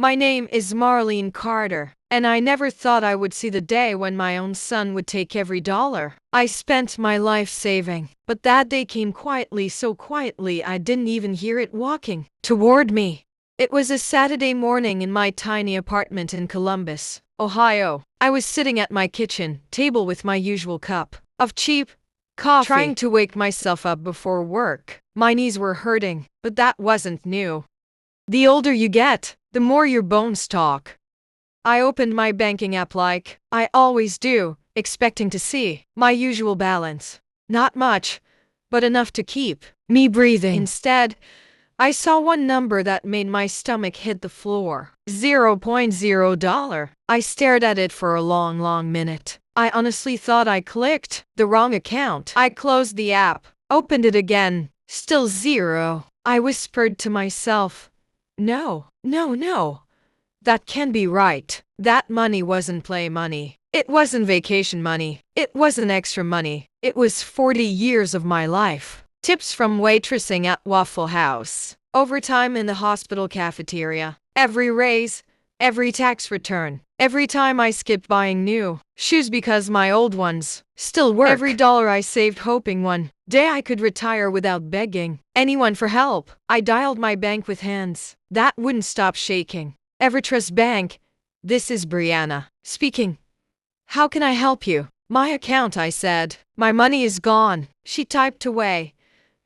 My name is Marlene Carter, and I never thought I would see the day when my own son would take every dollar I spent my life saving. But that day came quietly, so quietly I didn't even hear it walking toward me. It was a Saturday morning in my tiny apartment in Columbus, Ohio. I was sitting at my kitchen table with my usual cup of cheap coffee, trying to wake myself up before work. My knees were hurting, but that wasn't new. The older you get, the more your bones talk. I opened my banking app like I always do, expecting to see my usual balance. Not much, but enough to keep me breathing. Instead, I saw one number that made my stomach hit the floor. $0.0. I stared at it for a long minute. I honestly thought I clicked the wrong account. I closed the app, opened it again, still zero. I whispered to myself, No. That can't be right. That money wasn't play money. It wasn't vacation money. It wasn't extra money. It was 40 years of my life. Tips from waitressing at Waffle House, overtime in the hospital cafeteria, every raise, every tax return, every time I skipped buying new shoes because my old ones still work, every dollar I saved hoping one day I could retire without begging anyone for help. I dialed my bank with hands that wouldn't stop shaking. Evertrust Bank, this is Brianna speaking. How can I help you? My account, I said. My money is gone. She typed away,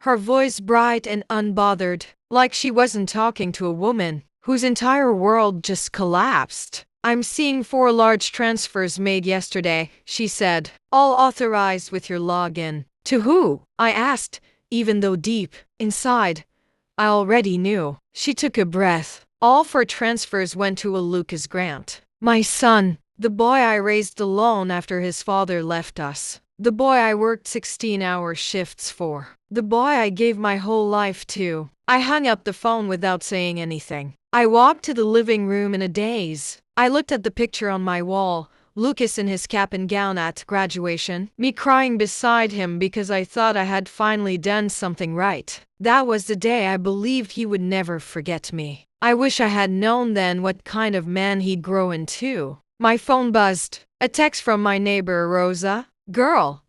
her voice bright and unbothered, like she wasn't talking to a woman whose entire world just collapsed. I'm seeing 4 large transfers made yesterday, she said. All authorized with your login. To who? I asked, even though deep inside, I already knew. She took a breath. All 4 transfers went to a Lucas Grant. My son, the boy I raised alone after his father left us. The boy I worked 16-hour shifts for. The boy I gave my whole life to. I hung up the phone without saying anything. I walked to the living room in a daze. I looked at the picture on my wall, Lucas in his cap and gown at graduation, me crying beside him because I thought I had finally done something right. That was the day I believed he would never forget me. I wish I had known then what kind of man he'd grow into. My phone buzzed. A text from my neighbor Rosa. Girl,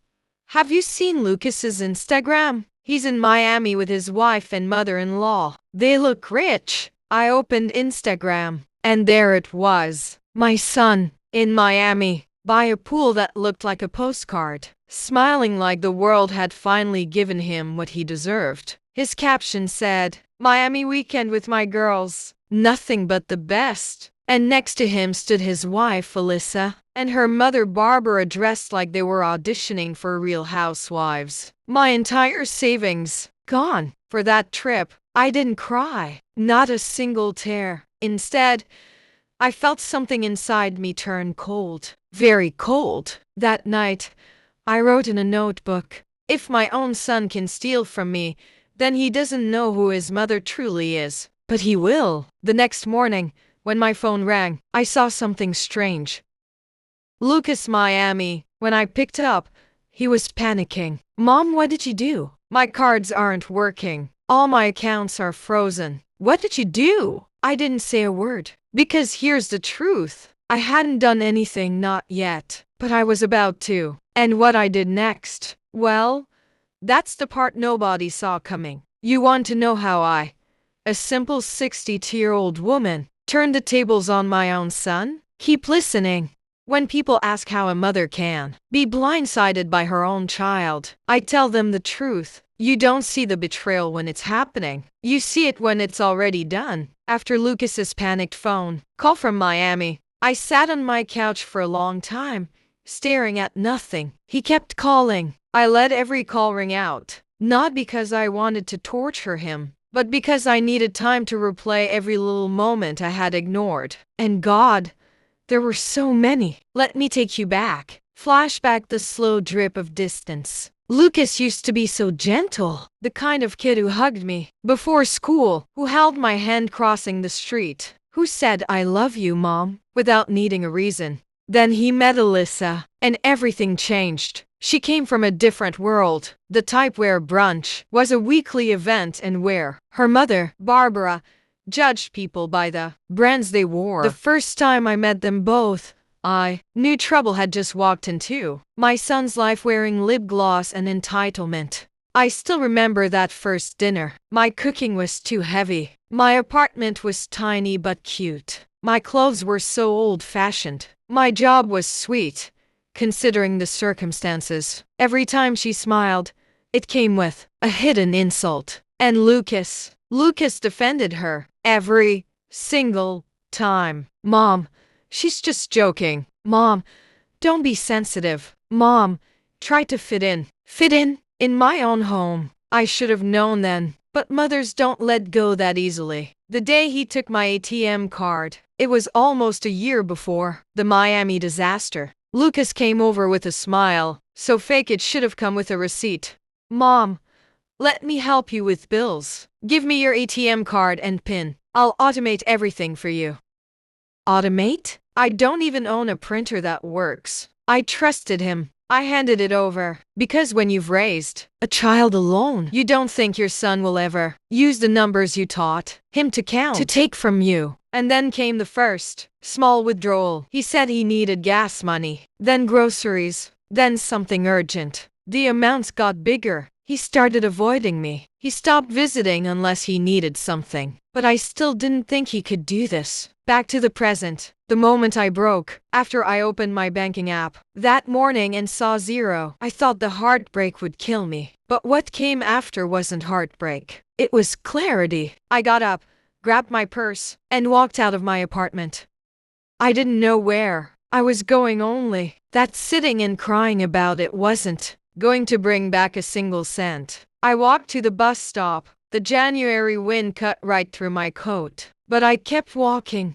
have you seen Lucas's Instagram? He's in Miami with his wife and mother-in-law. They look rich. I opened Instagram, and there it was. My son, in Miami, by a pool that looked like a postcard, smiling like the world had finally given him what he deserved. His caption said, Miami weekend with my girls. Nothing but the best. And next to him stood his wife, Alyssa, and her mother, Barbara, dressed like they were auditioning for Real Housewives. My entire savings gone for that trip. I didn't cry, not a single tear. Instead, I felt something inside me turn cold, very cold. That night, I wrote in a notebook, if my own son can steal from me, then he doesn't know who his mother truly is. But he will. The next morning, when my phone rang, I saw something strange. Lucas, Miami. When I picked up, he was panicking. Mom, what did you do? My cards aren't working. All my accounts are frozen. What did you do? I didn't say a word. Because here's the truth. I hadn't done anything, not yet. But I was about to. And what I did next? Well, that's the part nobody saw coming. You want to know how I, a simple 62-year-old woman, turned the tables on my own son? Keep listening. When people ask how a mother can be blindsided by her own child, I tell them the truth. You don't see the betrayal when it's happening. You see it when it's already done. After Lucas's panicked phone call from Miami, I sat on my couch for a long time, staring at nothing. He kept calling. I let every call ring out, not because I wanted to torture him, but because I needed time to replay every little moment I had ignored. And God, there were so many. Let me take you back. Flashback the slow drip of distance. Lucas used to be so gentle, the kind of kid who hugged me before school, who held my hand crossing the street, who said, I love you, Mom, without needing a reason. Then he met Alyssa, and everything changed. She came from a different world, the type where brunch was a weekly event and where her mother, Barbara, judged people by the brands they wore. The first time I met them both, I knew trouble had just walked into my son's life wearing lip gloss and entitlement. I still remember that first dinner. My cooking was too heavy. My apartment was tiny but cute. My clothes were so old-fashioned. My job was sweet, considering the circumstances. Every time she smiled, it came with a hidden insult. And Lucas defended her every single time. Mom, she's just joking. Mom, don't be sensitive. Mom, try to fit in. Fit in my own home. I should have known then. But mothers don't let go that easily. The day he took my ATM card, it was almost a year before the Miami disaster. Lucas came over with a smile, so fake it should have come with a receipt. Mom, let me help you with bills. Give me your ATM card and PIN. I'll automate everything for you. Automate? I don't even own a printer that works. I trusted him. I handed it over. Because when you've raised a child alone, you don't think your son will ever use the numbers you taught him to count, to take from you. And then came the first small withdrawal. He said he needed gas money, then groceries, then something urgent. The amounts got bigger. He started avoiding me. He stopped visiting unless he needed something. But I still didn't think he could do this. Back to the present. The moment I broke, after I opened my banking app that morning and saw zero, I thought the heartbreak would kill me. But what came after wasn't heartbreak. It was clarity. I got up, grabbed my purse, and walked out of my apartment. I didn't know where I was going, only that sitting and crying about it wasn't going to bring back a single cent. I walked to the bus stop. The January wind cut right through my coat. But I kept walking,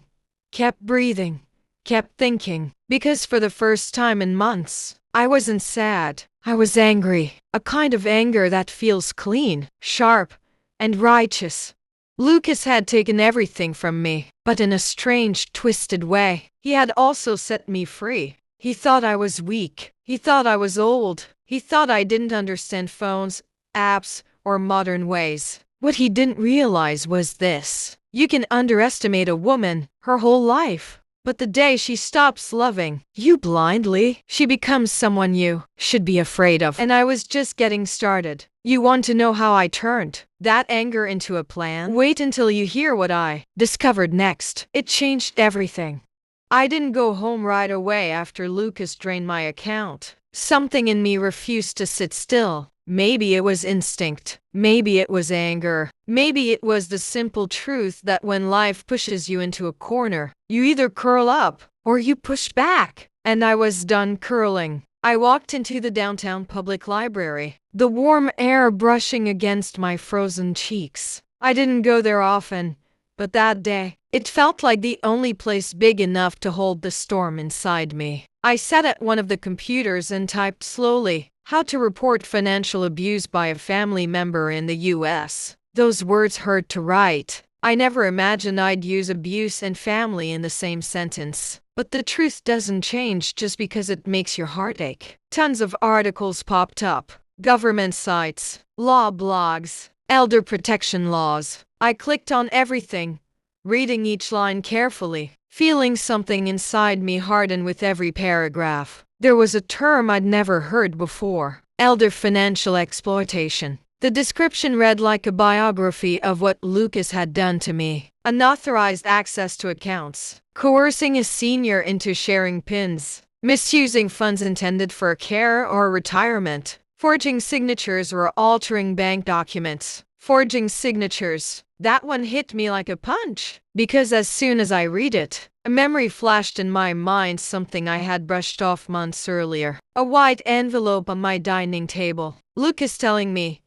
kept breathing, kept thinking. Because for the first time in months, I wasn't sad. I was angry. A kind of anger that feels clean, sharp, and righteous. Lucas had taken everything from me, but in a strange, twisted way. He had also set me free. He thought I was weak. He thought I was old. He thought I didn't understand phones, apps, or modern ways. What he didn't realize was this. You can underestimate a woman her whole life, but the day she stops loving you blindly, she becomes someone you should be afraid of. And I was just getting started. You want to know how I turned that anger into a plan? Wait until you hear what I discovered next. It changed everything. I didn't go home right away after Lucas drained my account. Something in me refused to sit still. Maybe it was instinct. Maybe it was anger. Maybe it was the simple truth that when life pushes you into a corner, you either curl up or you push back. And I was done curling. I walked into the downtown public library, the warm air brushing against my frozen cheeks. I didn't go there often, but that day, it felt like the only place big enough to hold the storm inside me. I sat at one of the computers and typed slowly. How to report financial abuse by a family member in the US. Those words hurt to write. I never imagined I'd use abuse and family in the same sentence. But the truth doesn't change just because it makes your heart ache. Tons of articles popped up. Government sites, law blogs, elder protection laws. I clicked on everything, reading each line carefully, feeling something inside me harden with every paragraph. There was a term I'd never heard before. Elder financial exploitation. The description read like a biography of what Lucas had done to me. Unauthorized access to accounts. Coercing a senior into sharing PINs. Misusing funds intended for care or retirement. Forging signatures or altering bank documents. Forging signatures. That one hit me like a punch. Because as soon as I read it, a memory flashed in my mind, something I had brushed off months earlier. A white envelope on my dining table. Lucas telling me,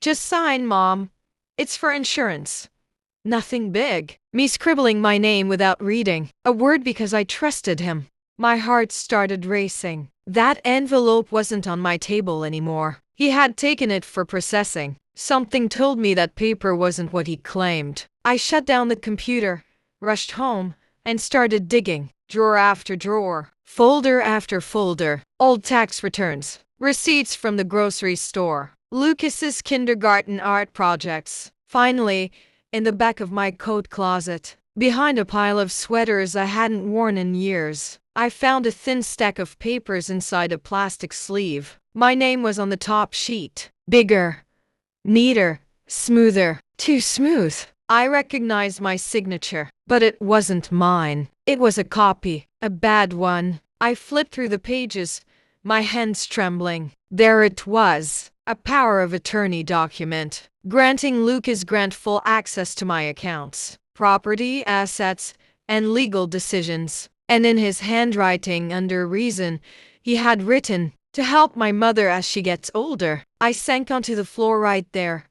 "Just sign, Mom. It's for insurance." Nothing big. Me scribbling my name without reading a word because I trusted him. My heart started racing. That envelope wasn't on my table anymore. He had taken it for processing. Something told me that paper wasn't what he claimed. I shut down the computer, rushed home, and started digging. Drawer after drawer, folder after folder. Old tax returns, receipts from the grocery store, Lucas's kindergarten art projects. Finally, in the back of my coat closet, behind a pile of sweaters I hadn't worn in years. I found a thin stack of papers inside a plastic sleeve. My name was on the top sheet. Bigger, neater, smoother. Too smooth. I recognized my signature, but it wasn't mine. It was a copy, a bad one. I flipped through the pages, my hands trembling. There it was, a power of attorney document, granting Lucas Grant full access to my accounts, property, assets, and legal decisions. And in his handwriting, under reason, he had written, "To help my mother as she gets older." I sank onto the floor right there,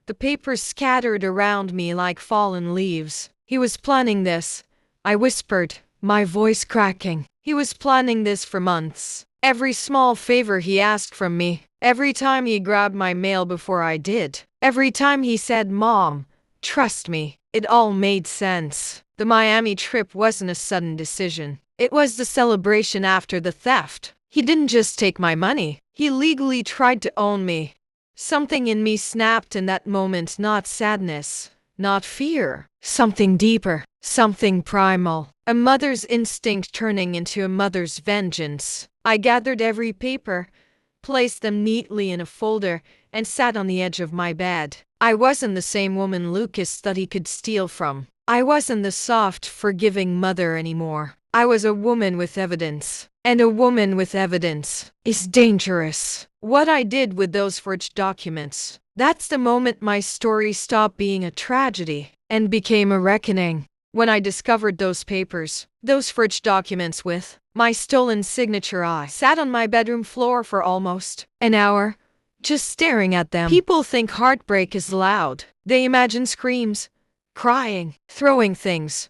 the papers scattered around me like fallen leaves. He was planning this, I whispered, my voice cracking. He was planning this for months. Every small favor he asked from me, every time he grabbed my mail before I did, every time he said, "Mom, trust me," it all made sense. The Miami trip wasn't a sudden decision. It was the celebration after the theft. He didn't just take my money, he legally tried to own me. Something in me snapped in that moment, not sadness, not fear, something deeper, something primal, a mother's instinct turning into a mother's vengeance. I gathered every paper, placed them neatly in a folder, and sat on the edge of my bed. I wasn't the same woman Lucas thought he could steal from. I wasn't the soft, forgiving mother anymore. I was a woman with evidence. And a woman with evidence is dangerous. What I did with those forged documents, that's the moment my story stopped being a tragedy and became a reckoning. When I discovered those papers, those forged documents with my stolen signature, I sat on my bedroom floor for almost an hour, just staring at them. People think heartbreak is loud. They imagine screams, crying, throwing things.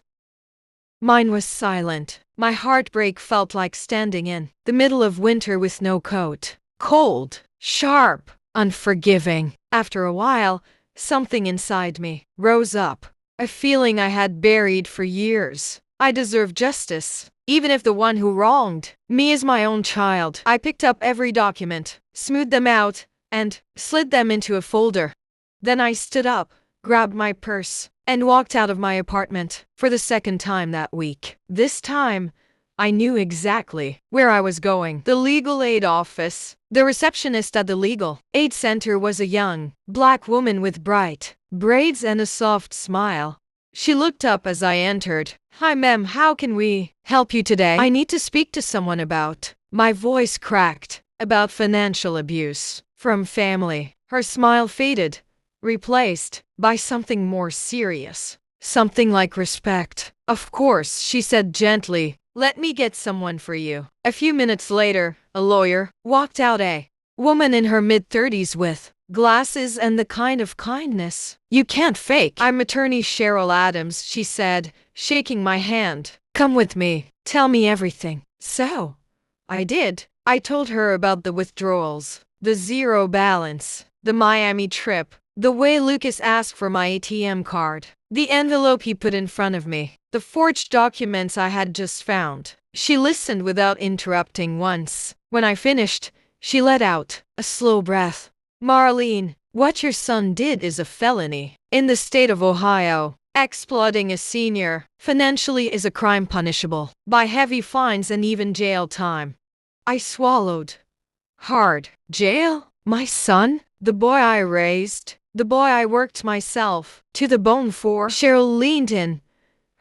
Mine was silent. My heartbreak felt like standing in the middle of winter with no coat. Cold, sharp, unforgiving. After a while, something inside me rose up. A feeling I had buried for years. I deserve justice, even if the one who wronged me is my own child. I picked up every document, smoothed them out, and slid them into a folder. Then I stood up, grabbed my purse, and walked out of my apartment for the second time that week. This time, I knew exactly where I was going. The legal aid office. The receptionist at the legal aid center was a young, black woman with bright braids and a soft smile. She looked up as I entered. "Hi ma'am, how can we help you today?" "I need to speak to someone about..." My voice cracked. "About financial abuse from family." Her smile faded, replaced by something more serious. Something like respect. "Of course," she said gently. "Let me get someone for you." A few minutes later, a lawyer walked out, a woman in her mid-30s with glasses and the kind of kindness you can't fake. "I'm attorney Cheryl Adams," she said, shaking my hand. "Come with me. Tell me everything." So, I did. I told her about the withdrawals, the zero balance, the Miami trip, the way Lucas asked for my ATM card, the envelope he put in front of me, the forged documents I had just found. She listened without interrupting once. When I finished, she let out a slow breath. "Marlene, what your son did is a felony in the state of Ohio. Exploiting a senior financially is a crime punishable by heavy fines and even jail time." I swallowed hard. Jail? My son? The boy I raised? The boy I worked myself to the bone for? Cheryl leaned in,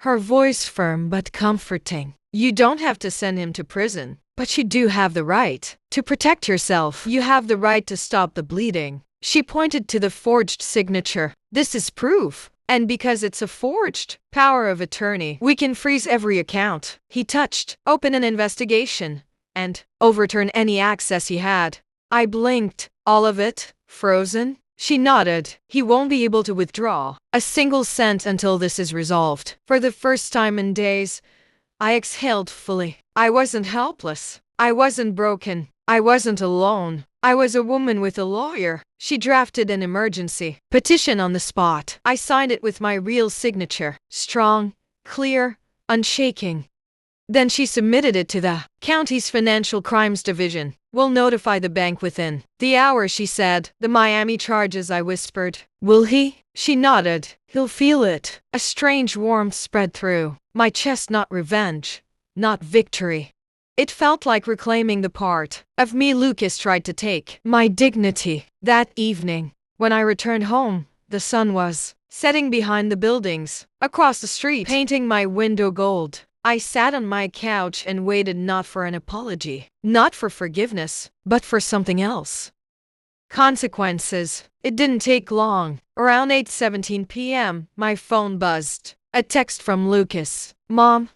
her voice firm but comforting. "You don't have to send him to prison, but you do have the right to protect yourself. You have the right to stop the bleeding." She pointed to the forged signature. "This is proof. And because it's a forged power of attorney, we can freeze every account he touched, open an investigation, and overturn any access he had." I blinked. "All of it? Frozen?" She nodded. "He won't be able to withdraw a single cent until this is resolved." For the first time in days, I exhaled fully. I wasn't helpless. I wasn't broken. I wasn't alone. I was a woman with a lawyer. She drafted an emergency petition on the spot. I signed it with my real signature. Strong, clear, unshaking. Then she submitted it to the county's Financial Crimes Division. We'll notify the bank within the hour, she said. The Miami charges, I whispered. Will he? She nodded. He'll feel it. A strange warmth spread through my chest, not revenge, not victory. It felt like reclaiming the part of me Lucas tried to take, my dignity. That evening, when I returned home, the sun was setting behind the buildings across the street, painting my window gold. I sat on my couch and waited, not for an apology, not for forgiveness, but for something else. Consequences. It didn't take long. Around 8:17 p.m., my phone buzzed. A text from Lucas. Mom,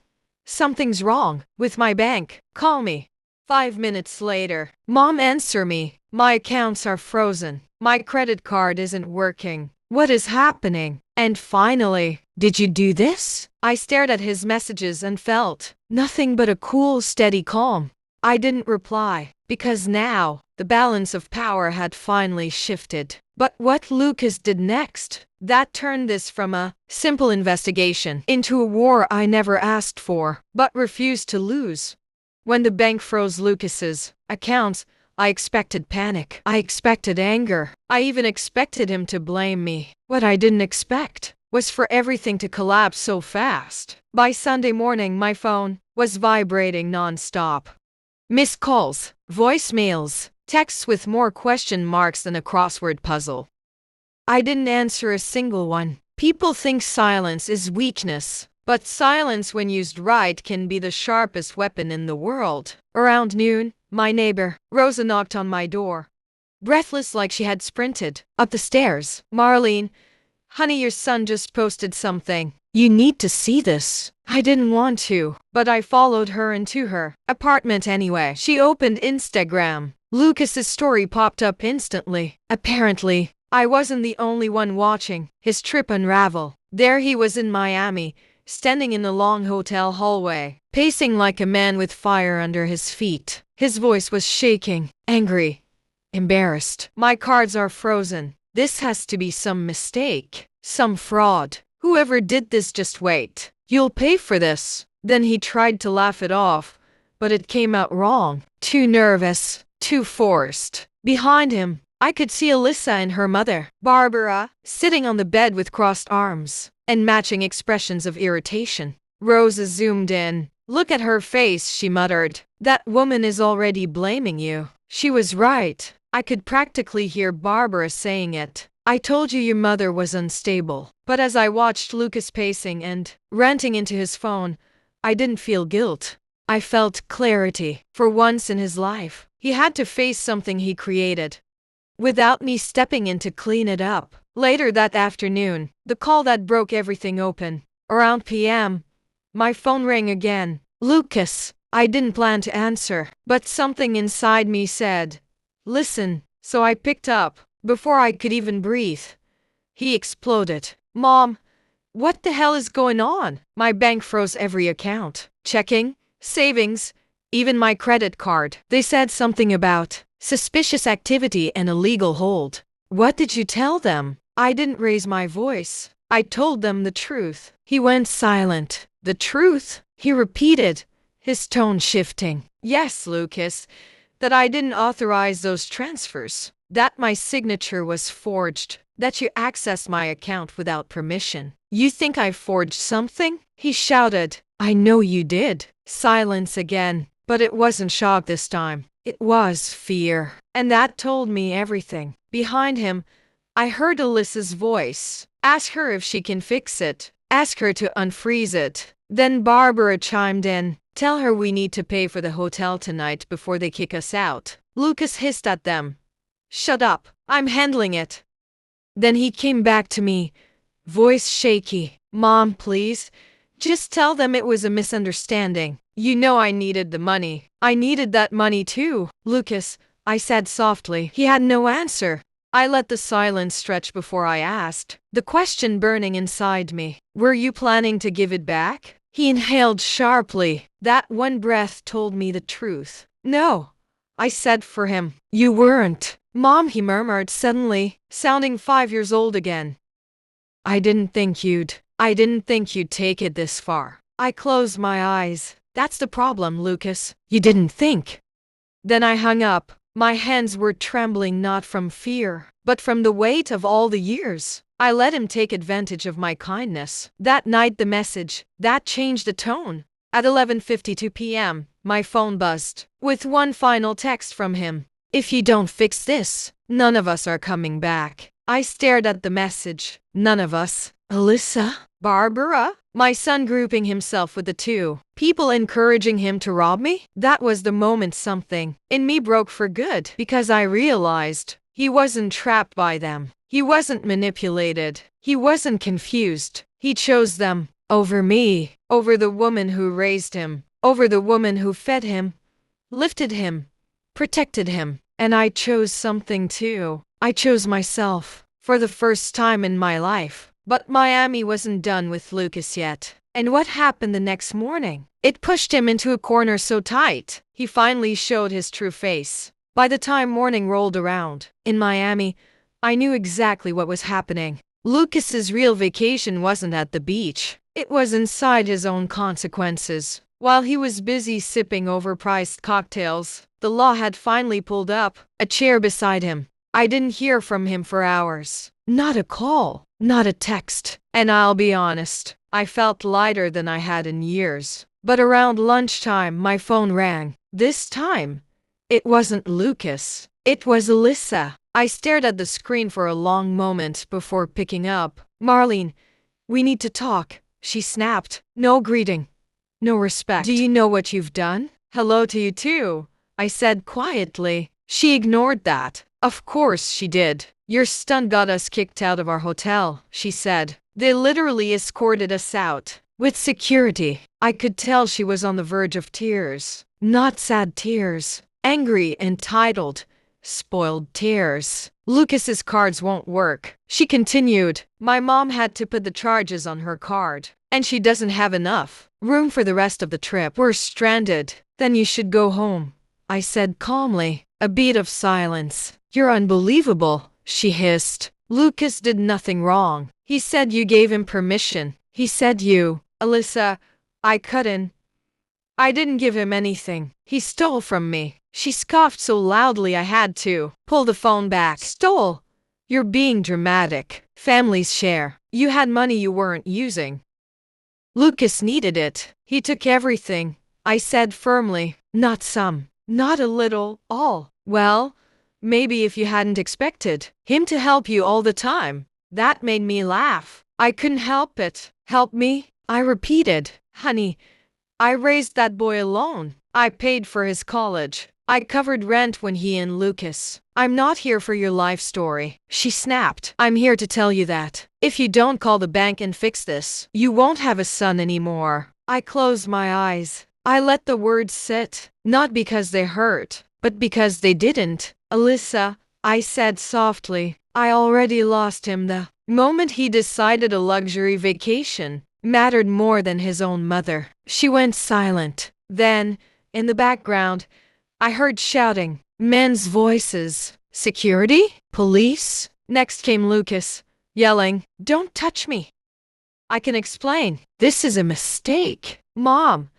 something's wrong with my bank. Call me. 5 minutes later, Mom, answer me. My accounts are frozen. My credit card isn't working. What is happening? And finally, did you do this? I stared at his messages and felt nothing but a cool, steady calm. I didn't reply, because now the balance of power had finally shifted. But what Lucas did next, that turned this from a simple investigation into a war I never asked for, but refused to lose. When the bank froze Lucas's accounts, I expected panic. I expected anger. I even expected him to blame me. What I didn't expect was for everything to collapse so fast. By Sunday morning, my phone was vibrating non-stop. Missed calls, voicemails, texts with more question marks than a crossword puzzle. I didn't answer a single one. People think silence is weakness, but silence, when used right, can be the sharpest weapon in the world. Around noon, my neighbor, Rosa, knocked on my door. Breathless, like she had sprinted up the stairs. Marlene, honey, your son just posted something. You need to see this. I didn't want to, but I followed her into her apartment anyway. She opened Instagram. Lucas's story popped up instantly. Apparently, I wasn't the only one watching his trip unravel. There he was in Miami, standing in a long hotel hallway, pacing like a man with fire under his feet. His voice was shaking, angry, embarrassed. My cards are frozen. This has to be some mistake, some fraud. Whoever did this, just wait. You'll pay for this. Then he tried to laugh it off, but it came out wrong. Too nervous, too forced. Behind him, I could see Alyssa and her mother, Barbara, sitting on the bed with crossed arms and matching expressions of irritation. Rosa zoomed in. Look at her face, she muttered. That woman is already blaming you. She was right. I could practically hear Barbara saying it. I told you your mother was unstable. But as I watched Lucas pacing and ranting into his phone, I didn't feel guilt. I felt clarity. For once in his life, he had to face something he created, without me stepping in to clean it up. Later that afternoon, the call that broke everything open. Around p.m., my phone rang again. Lucas. I didn't plan to answer, but something inside me said, listen. So I picked up. Before I could even breathe, he exploded. Mom, what the hell is going on? My bank froze every account. Checking, savings, even my credit card. They said something about suspicious activity and illegal hold. What did you tell them? I didn't raise my voice. I told them the truth. He went silent. The truth? He repeated, his tone shifting. Yes, Lucas, that I didn't authorize those transfers. That my signature was forged. That you accessed my account without permission. You think I forged something? He shouted. I know you did. Silence again. But it wasn't shock this time. It was fear. And that told me everything. Behind him, I heard Alyssa's voice. Ask her if she can fix it. Ask her to unfreeze it. Then Barbara chimed in. Tell her we need to pay for the hotel tonight before they kick us out. Lucas hissed at them. Shut up. I'm handling it. Then he came back to me, voice shaky. Mom, please, just tell them it was a misunderstanding. You know I needed the money. I needed that money too. Lucas, I said softly. He had no answer. I let the silence stretch before I asked, the question burning inside me. Were you planning to give it back? He inhaled sharply. That one breath told me the truth. No, I said for him. You weren't. Mom, he murmured suddenly, sounding 5 years old again. I didn't think you'd take it this far. I closed my eyes. That's the problem, Lucas. You didn't think. Then I hung up. My hands were trembling not from fear, but from the weight of all the years. I let him take advantage of my kindness. That night the message, that changed the tone. At 11:52 p.m., my phone buzzed, with one final text from him. If you don't fix this, none of us are coming back. I stared at the message. None of us. Alyssa? Barbara? My son grouping himself with the two. People encouraging him to rob me? That was the moment something in me broke for good, because I realized he wasn't trapped by them. He wasn't manipulated. He wasn't confused. He chose them over me, over the woman who raised him, over the woman who fed him, lifted him, protected him. And I chose something too. I chose myself for the first time in my life. But Miami wasn't done with Lucas yet. And what happened the next morning? It pushed him into a corner so tight, he finally showed his true face. By the time morning rolled around, in Miami, I knew exactly what was happening. Lucas's real vacation wasn't at the beach. It was inside his own consequences. While he was busy sipping overpriced cocktails, the law had finally pulled up, a chair beside him. I didn't hear from him for hours. Not a call, not a text. And I'll be honest, I felt lighter than I had in years. But around lunchtime, my phone rang. This time, it wasn't Lucas. It was Alyssa. I stared at the screen for a long moment before picking up. Marlene, we need to talk, she snapped. No greeting. No respect. Do you know what you've done? Hello to you too, I said quietly. She ignored that. Of course she did. Your stunt got us kicked out of our hotel, she said. They literally escorted us out. With security. I could tell she was on the verge of tears. Not sad tears. Angry, entitled, spoiled tears. Lucas's cards won't work, she continued. My mom had to put the charges on her card. And she doesn't have enough room for the rest of the trip. We're stranded. Then you should go home, I said calmly. A beat of silence. You're unbelievable, she hissed. Lucas did nothing wrong. He said you gave him permission. He said you, Alyssa, I couldn't. I didn't give him anything. He stole from me. She scoffed so loudly I had to pull the phone back. Stole? You're being dramatic. Families share. You had money you weren't using. Lucas needed it. He took everything, I said firmly. Not some. Not a little. All. Well, maybe if you hadn't expected him to help you all the time. That made me laugh. I couldn't help it. Help me? I repeated. Honey, I raised that boy alone. I paid for his college. I covered rent when he and Lucas. I'm not here for your life story, she snapped. I'm here to tell you that if you don't call the bank and fix this, you won't have a son anymore. I closed my eyes. I let the words sit, not because they hurt, but because they didn't. Alyssa, I said softly, I already lost him the moment he decided a luxury vacation mattered more than his own mother. She went silent. Then, in the background, I heard shouting, men's voices. Security? Police? Next came Lucas, yelling, don't touch me. I can explain. This is a mistake. Mom,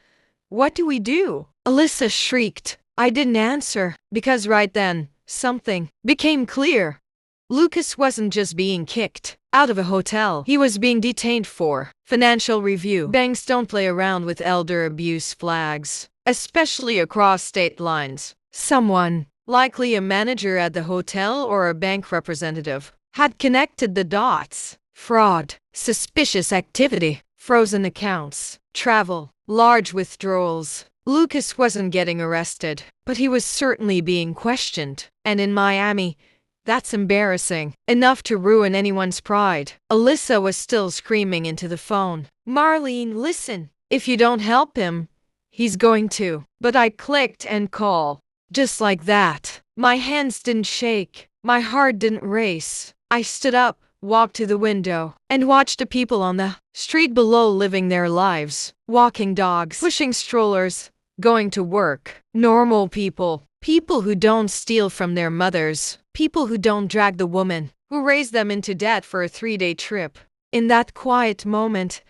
what do we do? Alyssa shrieked. I didn't answer, because right then, something became clear. Lucas wasn't just being kicked out of a hotel. He was being detained for financial review. Banks don't play around with elder abuse flags, especially across state lines. Someone, likely a manager at the hotel or a bank representative, had connected the dots. Fraud, suspicious activity, frozen accounts, travel, large withdrawals. Lucas wasn't getting arrested, but he was certainly being questioned. And in Miami, that's embarrassing. Enough to ruin anyone's pride. Alyssa was still screaming into the phone. Marlene, listen. If you don't help him, he's going to. But I clicked end call. Just like that. My hands didn't shake. My heart didn't race. I stood up, walked to the window, and watched the people on the street below living their lives. Walking dogs, pushing strollers, going to work. Normal people. People who don't steal from their mothers. People who don't drag the woman who raised them into debt for a 3-day trip. In that quiet moment,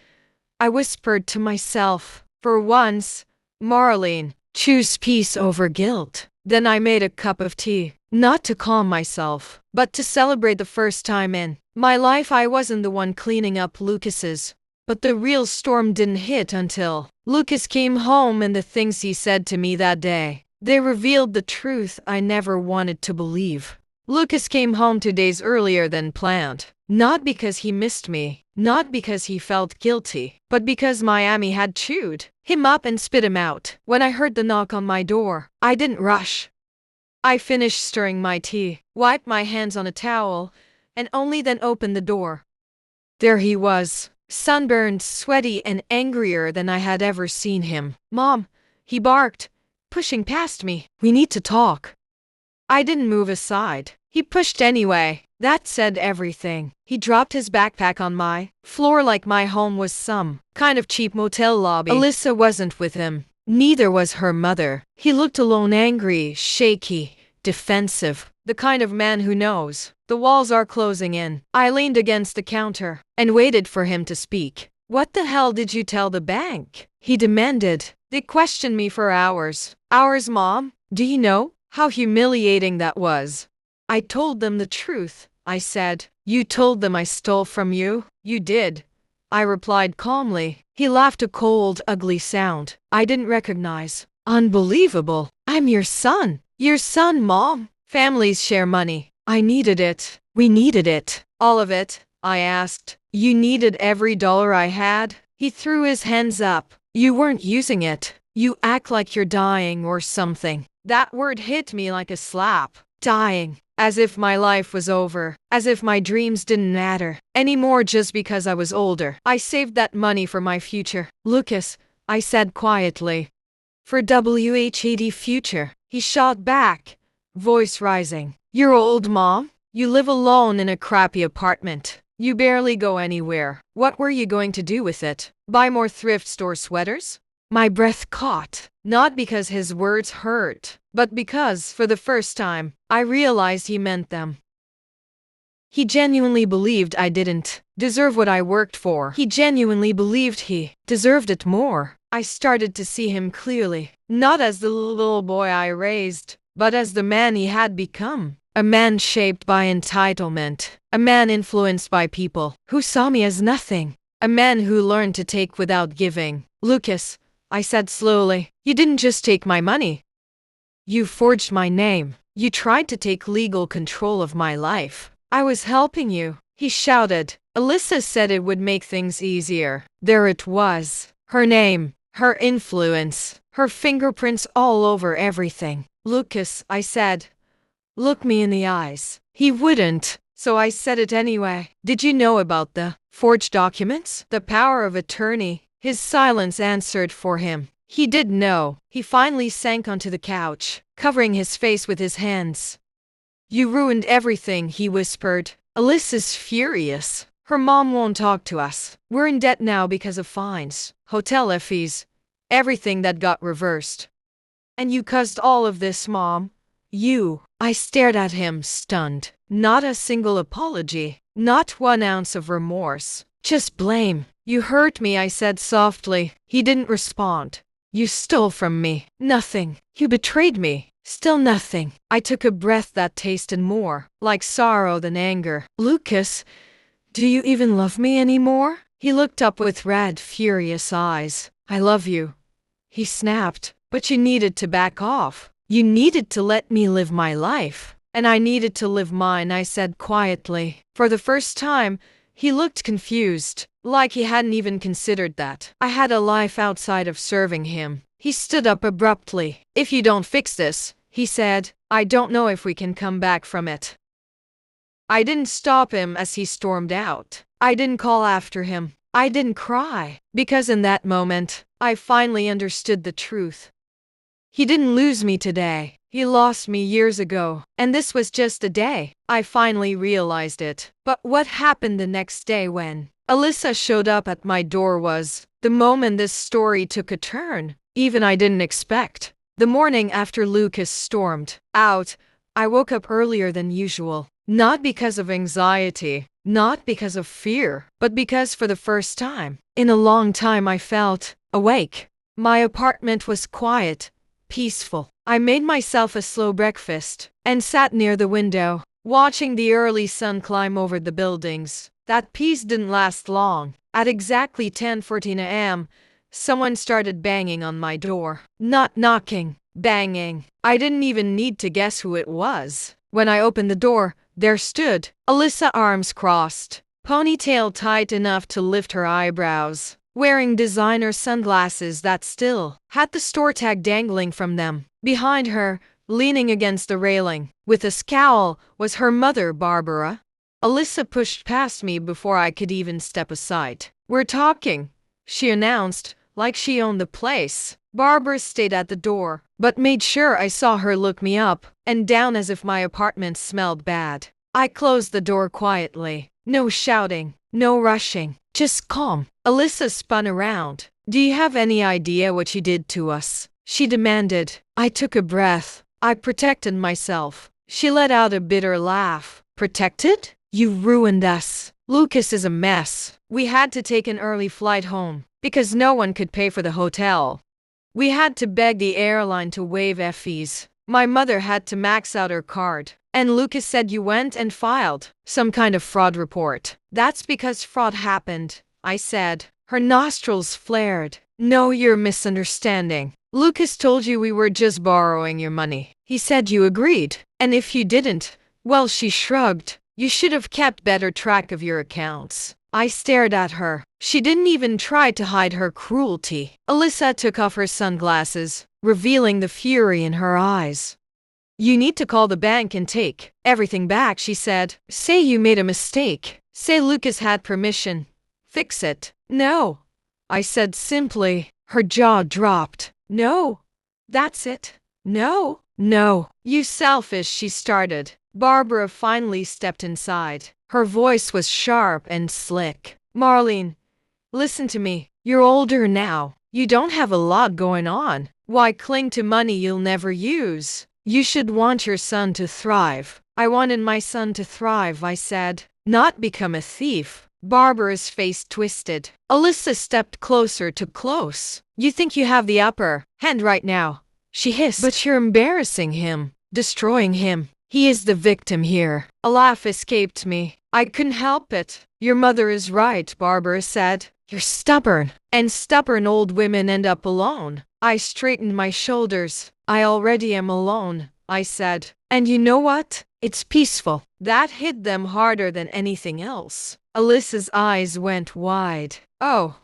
I whispered to myself, for once, Marlene, choose peace over guilt. Then I made a cup of tea, not to calm myself, but to celebrate the first time in my life I wasn't the one cleaning up Lucas's. But the real storm didn't hit until Lucas came home, and the things he said to me that day, they revealed the truth I never wanted to believe. Lucas came home 2 days earlier than planned, not because he missed me, not because he felt guilty, but because Miami had chewed him up and spit him out. When I heard the knock on my door, I didn't rush. I finished stirring my tea, wiped my hands on a towel, and only then opened the door. There he was, sunburned, sweaty, and angrier than I had ever seen him. "Mom," he barked, pushing past me. "We need to talk." I didn't move aside. He pushed anyway. That said everything. He dropped his backpack on my floor like my home was some kind of cheap motel lobby. Alyssa wasn't with him. Neither was her mother. He looked alone, angry, shaky, defensive. The kind of man who knows the walls are closing in. I leaned against the counter and waited for him to speak. "What the hell did you tell the bank?" he demanded. "They questioned me for hours." "Hours, Mom? Do you know how humiliating that was?" "I told them the truth," I said. "You told them I stole from you?" "You did," I replied calmly. He laughed, a cold, ugly sound I didn't recognize. "Unbelievable. I'm your son." "Your son, Mom? Families share money." "I needed it." "We needed it." "All of it?" I asked. "You needed every dollar I had?" He threw his hands up. "You weren't using it. You act like you're dying or something." That word hit me like a slap. Dying. As if my life was over. As if my dreams didn't matter anymore just because I was older. "I saved that money for my future, Lucas," I said quietly. "For WHAD future," he shot back, voice rising. "You're old, Mom. You live alone in a crappy apartment. You barely go anywhere. What were you going to do with it? Buy more thrift store sweaters?" My breath caught, not because his words hurt, but because, for the first time, I realized he meant them. He genuinely believed I didn't deserve what I worked for. He genuinely believed he deserved it more. I started to see him clearly, not as the little boy I raised, but as the man he had become. A man shaped by entitlement. A man influenced by people who saw me as nothing. A man who learned to take without giving. "Lucas," I said slowly, "you didn't just take my money. You forged my name. You tried to take legal control of my life." "I was helping you," he shouted. "Alyssa said it would make things easier." There it was. Her name, her influence, her fingerprints all over everything. "Lucas," I said, "look me in the eyes." He wouldn't, so I said it anyway. "Did you know about the forged documents? The power of attorney?" His silence answered for him. He did know. He finally sank onto the couch, covering his face with his hands. "You ruined everything," he whispered. "Alyssa's furious. Her mom won't talk to us. We're in debt now because of fines, hotel fees, everything that got reversed. And you caused all of this, Mom. You." I stared at him, stunned. Not a single apology. Not 1 ounce of remorse. Just blame. "You hurt me," I said softly. He didn't respond. "You stole from me." "Nothing." "You betrayed me." Still nothing. I took a breath that tasted more like sorrow than anger. "Lucas, do you even love me anymore?" He looked up with red, furious eyes. "I love you," he snapped. "But you needed to back off. You needed to let me live my life. And I needed to live mine," I said quietly. For the first time, he looked confused, like he hadn't even considered that I had a life outside of serving him. He stood up abruptly. "If you don't fix this," he said, "I don't know if we can come back from it." I didn't stop him as he stormed out. I didn't call after him. I didn't cry, because in that moment, I finally understood the truth. He didn't lose me today. He lost me years ago, and this was just a day. I finally realized it. But what happened the next day when Alyssa showed up at my door was the moment this story took a turn even I didn't expect. The morning after Lucas stormed out, I woke up earlier than usual. Not because of anxiety, not because of fear, but because for the first time in a long time I felt awake. My apartment was quiet, peaceful. I made myself a slow breakfast and sat near the window, watching the early sun climb over the buildings. That peace didn't last long. At exactly 10:14 a.m., someone started banging on my door. Not knocking, banging. I didn't even need to guess who it was. When I opened the door, there stood Alyssa, arms crossed, ponytail tight enough to lift her eyebrows, wearing designer sunglasses that still had the store tag dangling from them. Behind her, leaning against the railing, with a scowl, was her mother, Barbara. Alyssa pushed past me before I could even step aside. "We're talking," she announced, like she owned the place. Barbara stayed at the door, but made sure I saw her look me up and down as if my apartment smelled bad. I closed the door quietly. No shouting, no rushing, just calm. Alyssa spun around. "Do you have any idea what you did to us?" she demanded. I took a breath. I protected myself. She let out a bitter laugh. "Protected? You ruined us. Lucas is a mess. We had to take an early flight home because no one could pay for the hotel. We had to beg the airline to waive fees. My mother had to max out her card. And Lucas said you went and filed some kind of fraud report." "That's because fraud happened," I said. Her nostrils flared. "No, you're misunderstanding. Lucas told you we were just borrowing your money. He said you agreed. And if you didn't, well," she shrugged, "you should have kept better track of your accounts." I stared at her. She didn't even try to hide her cruelty. Alyssa took off her sunglasses, revealing the fury in her eyes. "You need to call the bank and take everything back," she said. "Say you made a mistake. Say Lucas had permission. Fix it." "No," I said simply. Her jaw dropped. "No. That's it. No. No. You selfish," she started. Barbara finally stepped inside. Her voice was sharp and slick. "Marlene, listen to me. You're older now. You don't have a lot going on. Why cling to money you'll never use? You should want your son to thrive." "I wanted my son to thrive," I said, "not become a thief." Barbara's face twisted. Alyssa stepped closer to close. "You think you have the upper hand right now," she hissed. "But you're embarrassing him, destroying him. He is the victim here." A laugh escaped me. I couldn't help it. "Your mother is right," Barbara said. "You're stubborn, and stubborn old women end up alone." I straightened my shoulders. "I already am alone," I said. "And you know what? It's peaceful." That hit them harder than anything else. Alyssa's eyes went wide. "Oh,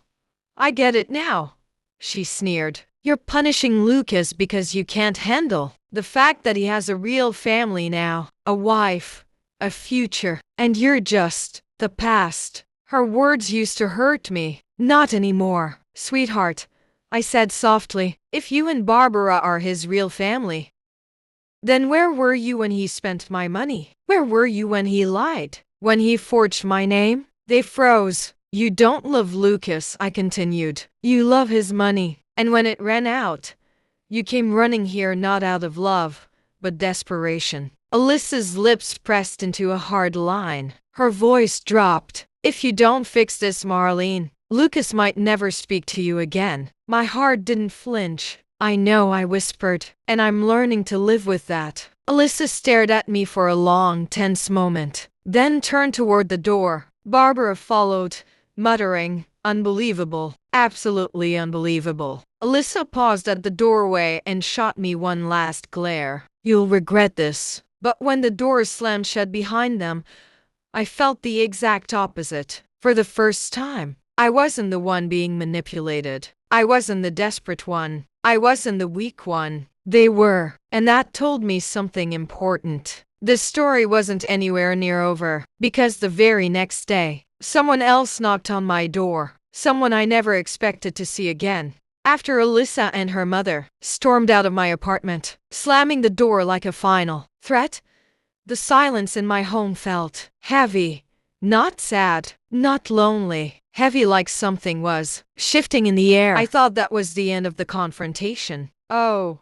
I get it now," she sneered. "You're punishing Lucas because you can't handle the fact that he has a real family now, a wife, a future, and you're just the past." Her words used to hurt me. "Not anymore, sweetheart," I said softly. "If you and Barbara are his real family, then where were you when he spent my money? Where were you when he lied? When he forged my name?" They froze. "You don't love Lucas," I continued. "You love his money. And when it ran out, you came running here not out of love, but desperation." Alyssa's lips pressed into a hard line. Her voice dropped. "If you don't fix this, Marlene, Lucas might never speak to you again." My heart didn't flinch. "I know," I whispered, "and I'm learning to live with that." Alyssa stared at me for a long, tense moment, then turned toward the door. Barbara followed, muttering, "Unbelievable. Absolutely unbelievable." Alyssa paused at the doorway and shot me one last glare. "You'll regret this." But when the doors slammed shut behind them, I felt the exact opposite. For the first time, I wasn't the one being manipulated. I wasn't the desperate one. I wasn't the weak one. They were. And that told me something important. The story wasn't anywhere near over, because the very next day, someone else knocked on my door. Someone I never expected to see again. After Alyssa and her mother stormed out of my apartment, slamming the door like a final threat, the silence in my home felt heavy. Not sad, not lonely, heavy like something was shifting in the air. I thought that was the end of the confrontation. Oh,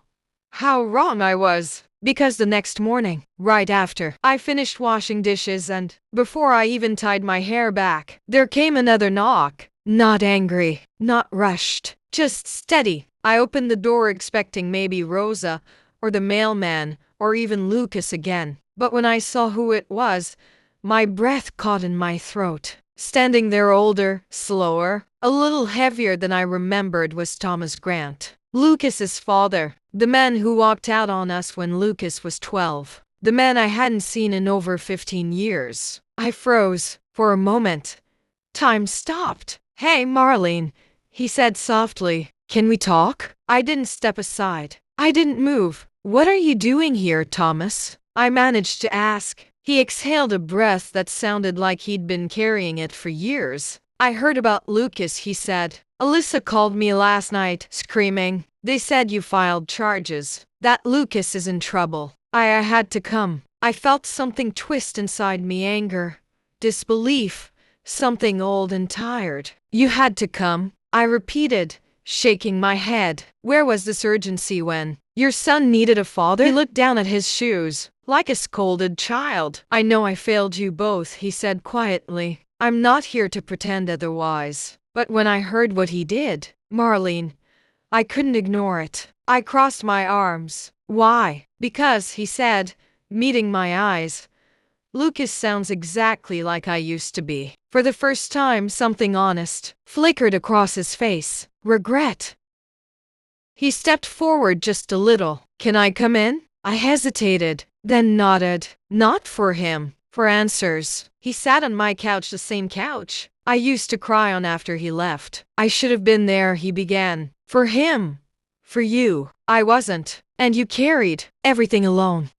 how wrong I was. Because the next morning, right after I finished washing dishes and before I even tied my hair back, there came another knock. Not angry, not rushed, just steady. I opened the door expecting maybe Rosa, or the mailman, or even Lucas again. But when I saw who it was, my breath caught in my throat. Standing there older, slower, a little heavier than I remembered was Thomas Grant. Lucas's father, the man who walked out on us when Lucas was 12. The man I hadn't seen in over 15 years. I froze. For a moment, time stopped. "Hey, Marlene," he said softly. "Can we talk?" I didn't step aside. I didn't move. "What are you doing here, Thomas?" I managed to ask. He exhaled a breath that sounded like he'd been carrying it for years. "I heard about Lucas," he said. "Alyssa called me last night, screaming. They said you filed charges, that Lucas is in trouble. I had to come." I felt something twist inside me, anger, disbelief, something old and tired. "You had to come," I repeated, shaking my head. "Where was this urgency when your son needed a father?" He looked down at his shoes, like a scolded child. "I know I failed you both," he said quietly. "I'm not here to pretend otherwise. But when I heard what he did, Marlene, I couldn't ignore it. I crossed my arms." "Why?" "Because," he said, meeting my eyes, "Lucas sounds exactly like I used to be." For the first time, something honest flickered across his face. Regret. He stepped forward just a little. "Can I come in?" I hesitated, then nodded. Not for him, for answers. He sat on my couch, the same couch I used to cry on after he left. "I should have been there," he began. "For him. For you. I wasn't. And you carried everything alone.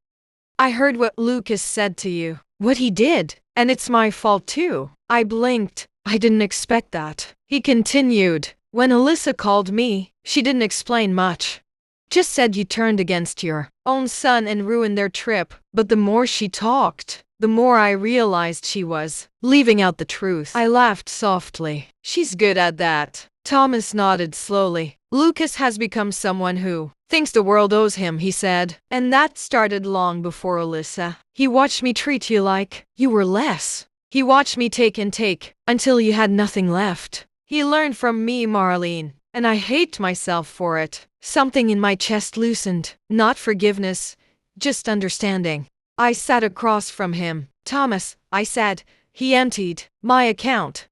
I heard what Lucas said to you, what he did, and it's my fault too." I blinked. I didn't expect that. He continued. "When Alyssa called me, she didn't explain much. Just said you turned against your own son and ruined their trip. But the more she talked, the more I realized she was leaving out the truth." I laughed softly. "She's good at that." Thomas nodded slowly. "Lucas has become someone who thinks the world owes him," he said. "And that started long before Alyssa. He watched me treat you like you were less. He watched me take and take, until you had nothing left. He learned from me, Marlene, and I hate myself for it." Something in my chest loosened. Not forgiveness, just understanding. I sat across from him. "Thomas," I said. "He emptied my account.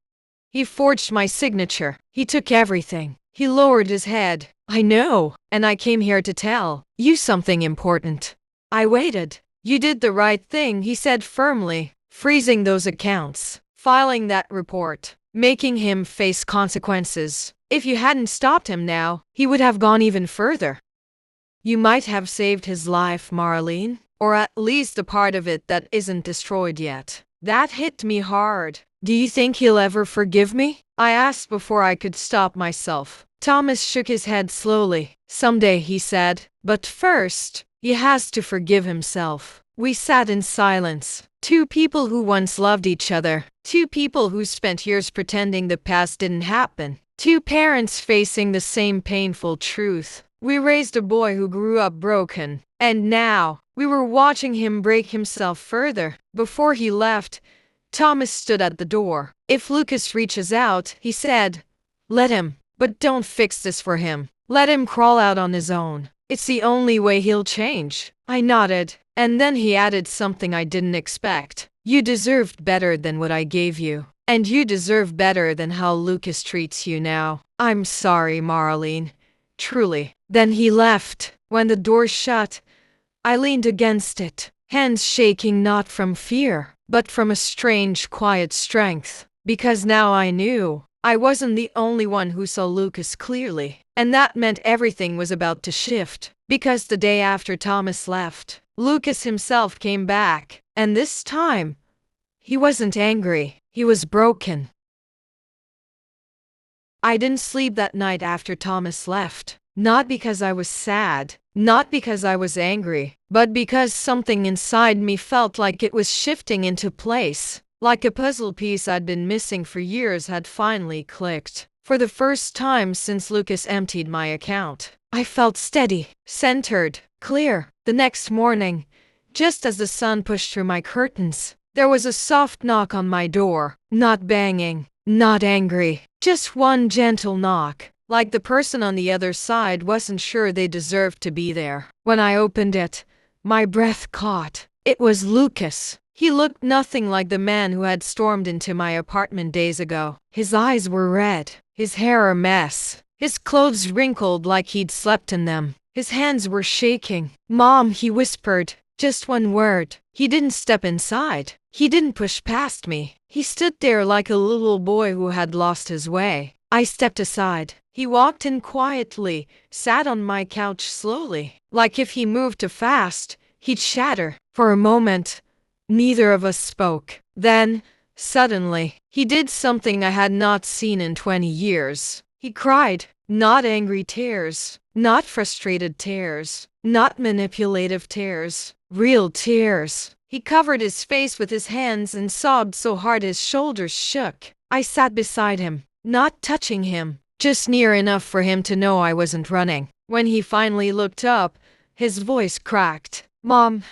He forged my signature. He took everything." He lowered his head. "I know, and I came here to tell you something important." I waited. "You did the right thing," he said firmly. "Freezing those accounts, filing that report, making him face consequences. If you hadn't stopped him now, he would have gone even further. You might have saved his life, Marlene, or at least the part of it that isn't destroyed yet." That hit me hard. "Do you think he'll ever forgive me?" I asked before I could stop myself. Thomas shook his head slowly. "Someday," he said. "But first, he has to forgive himself." We sat in silence. Two people who once loved each other. Two people who spent years pretending the past didn't happen. Two parents facing the same painful truth. We raised a boy who grew up broken, and now we were watching him break himself further. Before he left, Thomas stood at the door. "If Lucas reaches out," he said, "let him. But don't fix this for him. Let him crawl out on his own. It's the only way he'll change." I nodded, and then he added something I didn't expect. "You deserved better than what I gave you. And you deserve better than how Lucas treats you now." "I'm sorry, Marlene. Truly." Then he left. When the door shut, I leaned against it, hands shaking not from fear, but from a strange, quiet strength. Because now I knew I wasn't the only one who saw Lucas clearly. And that meant everything was about to shift. Because the day after Thomas left, Lucas himself came back. And this time, he wasn't angry. He was broken. I didn't sleep that night after Thomas left. Not because I was sad, not because I was angry, but because something inside me felt like it was shifting into place. Like a puzzle piece I'd been missing for years had finally clicked. For the first time since Lucas emptied my account, I felt steady, centered, clear. The next morning, just as the sun pushed through my curtains, there was a soft knock on my door. Not banging, not angry, just one gentle knock. like the person on the other side wasn't sure they deserved to be there. When I opened it, my breath caught. It was Lucas. He looked nothing like the man who had stormed into my apartment days ago. His eyes were red, his hair a mess, his clothes wrinkled like he'd slept in them. His hands were shaking. "Mom," he whispered, just one word. He didn't step inside. He didn't push past me. He stood there like a little boy who had lost his way. I stepped aside. He walked in quietly, sat on my couch slowly. Like if he moved too fast, he'd shatter. For a moment, neither of us spoke. Then, suddenly, he did something I had not seen in 20 years. He cried. Not angry tears, not frustrated tears, not manipulative tears, real tears. He covered his face with his hands and sobbed so hard his shoulders shook. I sat beside him, not touching him, just near enough for him to know I wasn't running. When he finally looked up, his voice cracked. "Mom,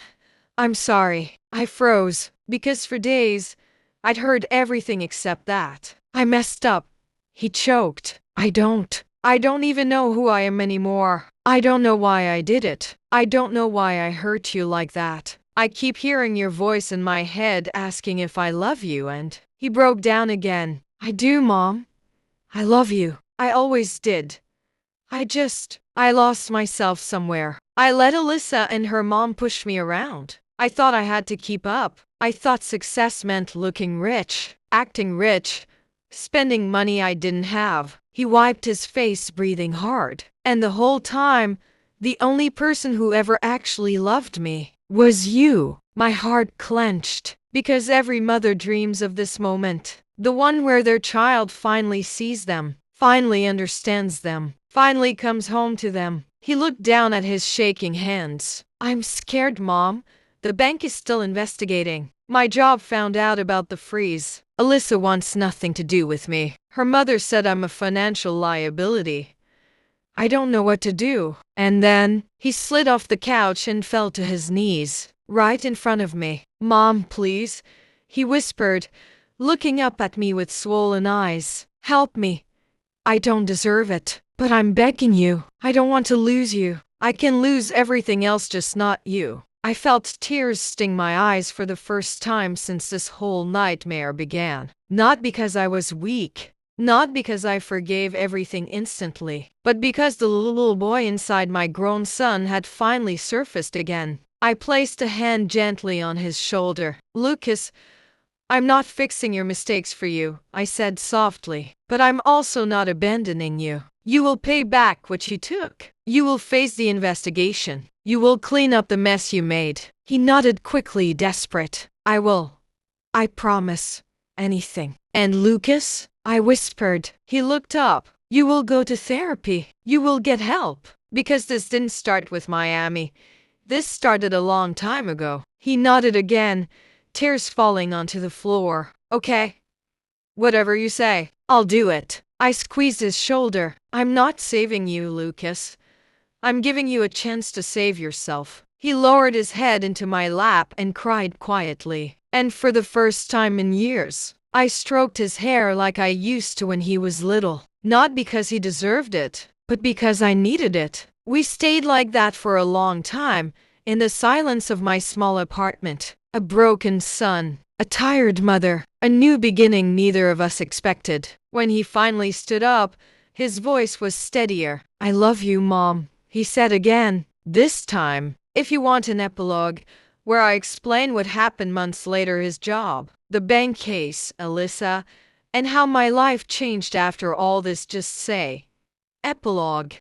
I'm sorry." I froze, because for days, I'd heard everything except that. "I messed up," he choked. I don't even know who I am anymore. I don't know why I did it. I don't know why I hurt you like that. I keep hearing your voice in my head asking if I love you," and he broke down again. "I do, Mom. I love you. I always did. I lost myself somewhere. I let Alyssa and her mom push me around. I thought I had to keep up. I thought success meant looking rich, acting rich, spending money I didn't have." He wiped his face, breathing hard. "And the whole time, the only person who ever actually loved me was you." My heart clenched, because every mother dreams of this moment. The one where their child finally sees them, finally understands them, finally comes home to them. He looked down at his shaking hands. "I'm scared, Mom. The bank is still investigating. My job found out about the freeze. Alyssa wants nothing to do with me. Her mother said I'm a financial liability. I don't know what to do." And then, he slid off the couch and fell to his knees, right in front of me. "Mom, please," he whispered, looking up at me with swollen eyes. "Help me. I don't deserve it, but I'm begging you. I don't want to lose you. I can lose everything else, just not you." I felt tears sting my eyes for the first time since this whole nightmare began. Not because I was weak, not because I forgave everything instantly, but because the little boy inside my grown son had finally surfaced again. I placed a hand gently on his shoulder. "Lucas, I'm not fixing your mistakes for you," I said softly, "but I'm also not abandoning you. You will pay back what you took. You will face the investigation. You will clean up the mess you made." He nodded quickly, desperate. "I will. I promise. Anything." "And Lucas?" I whispered. He looked up. "You will go to therapy. You will get help. Because this didn't start with Miami. This started a long time ago." He nodded again, tears falling onto the floor. "Okay. Whatever you say, I'll do it." I squeezed his shoulder. "I'm not saving you, Lucas. I'm giving you a chance to save yourself." He lowered his head into my lap and cried quietly. And for the first time in years, I stroked his hair like I used to when he was little. Not because he deserved it, but because I needed it. We stayed like that for a long time, in the silence of my small apartment. A broken son, a tired mother, a new beginning neither of us expected. When he finally stood up, his voice was steadier. "I love you, Mom," he said again. This time, if you want an epilogue, where I explain what happened months later, his job, the bank case, Alyssa, and how my life changed after all this, just say, epilogue.